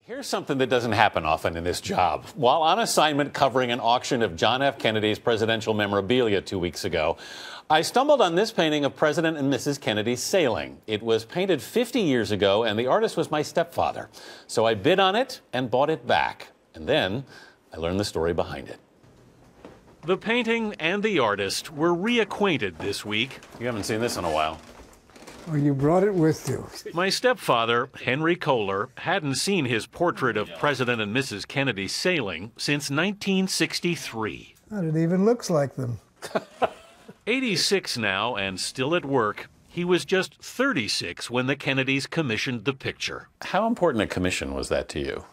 Here's something that doesn't happen often in this job. While on assignment covering an auction of John F. Kennedy's presidential memorabilia 2 weeks ago, I stumbled on this painting of President and Mrs. Kennedy sailing. It was painted 50 years ago, and the artist was my stepfather. So I bid on it and bought it back. And then I learned the story behind it. The painting and the artist were reacquainted this week. You haven't seen this in a while. Oh, you brought it with you. My stepfather, Henry Kohler, hadn't seen his portrait of President and Mrs. Kennedy sailing since 1963. It even looks like them. 86 now and still at work. He was just 36 when the Kennedys commissioned the picture. How important a commission was that to you?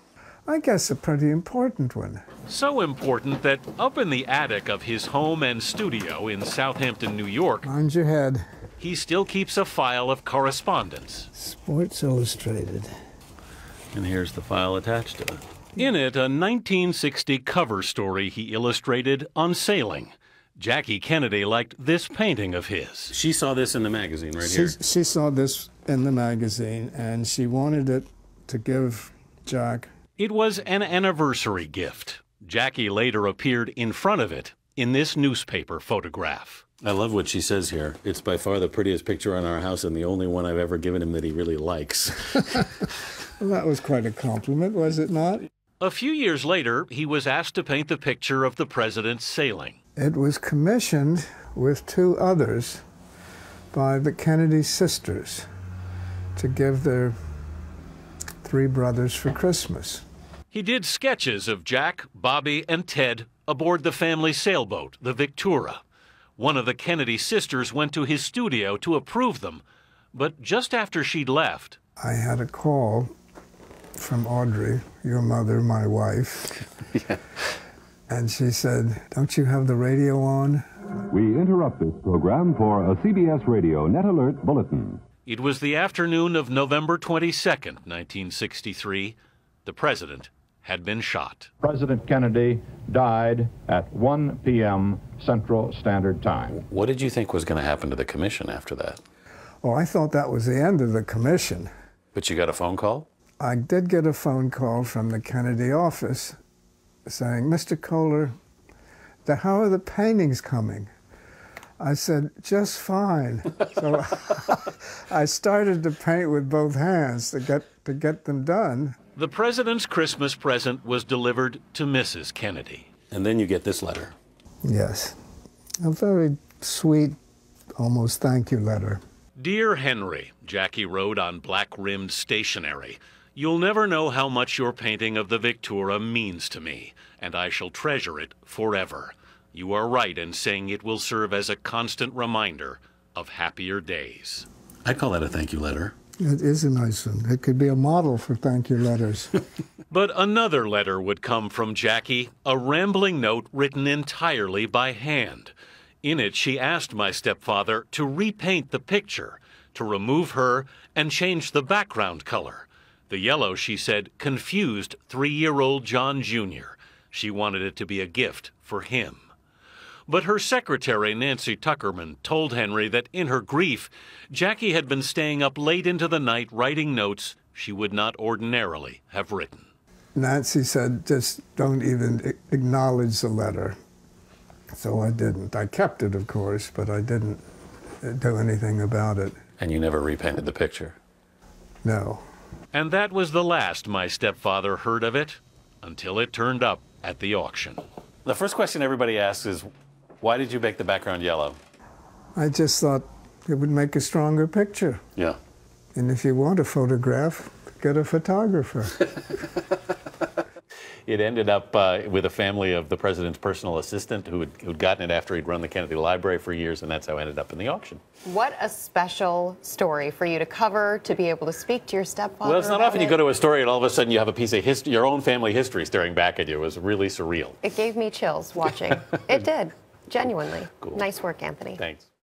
I guess a pretty important one. So important that up in the attic of his home and studio in Southampton, New York, mind your head, he still keeps a file of correspondence. Sports Illustrated. And here's the file attached to it. In it, a 1960 cover story he illustrated on sailing. Jackie Kennedy liked this painting of his. She saw this in the magazine right here. She saw this in the magazine, and she wanted it to give Jack. It was an anniversary gift. Jackie later appeared in front of it in this newspaper photograph. I love what she says here. It's by far the prettiest picture on our house and the only one I've ever given him that he really likes. Well, that was quite a compliment, was it not? A few years later, he was asked to paint the picture of the president sailing. It was commissioned with two others by the Kennedy sisters to give their three brothers for Christmas. He did sketches of Jack, Bobby, and Ted aboard the family sailboat, the Victoria. One of the Kennedy sisters went to his studio to approve them, but just after she'd left, I had a call from Audrey, your mother, my wife, yeah. And she said, "Don't you have the radio on?" We interrupt this program for a CBS Radio Net Alert Bulletin. It was the afternoon of November 22nd, 1963. The president had been shot. President Kennedy died at 1 p.m. Central Standard Time. What did you think was going to happen to the commission after that? Oh, I thought that was the end of the commission. But you got a phone call? I did get a phone call from the Kennedy office saying, "Mr. Kohler, how are the paintings coming?" I said, "Just fine." So I started to paint with both hands to get them done. The president's Christmas present was delivered to Mrs. Kennedy. And then you get this letter. Yes, a very sweet, almost thank you letter. Dear Henry, Jackie wrote on black-rimmed stationery, you'll never know how much your painting of the Victoria means to me, and I shall treasure it forever. You are right in saying it will serve as a constant reminder of happier days. I'd call that a thank you letter. It is a nice one. It could be a model for thank you letters. But another letter would come from Jackie, a rambling note written entirely by hand. In it, she asked my stepfather to repaint the picture, to remove her and change the background color. The yellow, she said, confused 3-year-old John Jr. She wanted it to be a gift for him. But her secretary, Nancy Tuckerman, told Henry that in her grief, Jackie had been staying up late into the night writing notes she would not ordinarily have written. Nancy said, "Just don't even acknowledge the letter." So I didn't. I kept it, of course, but I didn't do anything about it. And you never repainted the picture? No. And that was the last my stepfather heard of it, until it turned up at the auction. The first question everybody asks is, why did you make the background yellow? I just thought it would make a stronger picture. Yeah. And if you want a photograph, get a photographer. It ended up with a family of the president's personal assistant who'd gotten it after he'd run the Kennedy Library for years, and that's how it ended up in the auction. What a special story for you to cover, to be able to speak to your stepfather. Well, it's not often you go to a story and all of a sudden you have a piece of history, your own family history staring back at you. It was really surreal. It gave me chills watching. It did, genuinely. Cool. Nice work, Anthony. Thanks.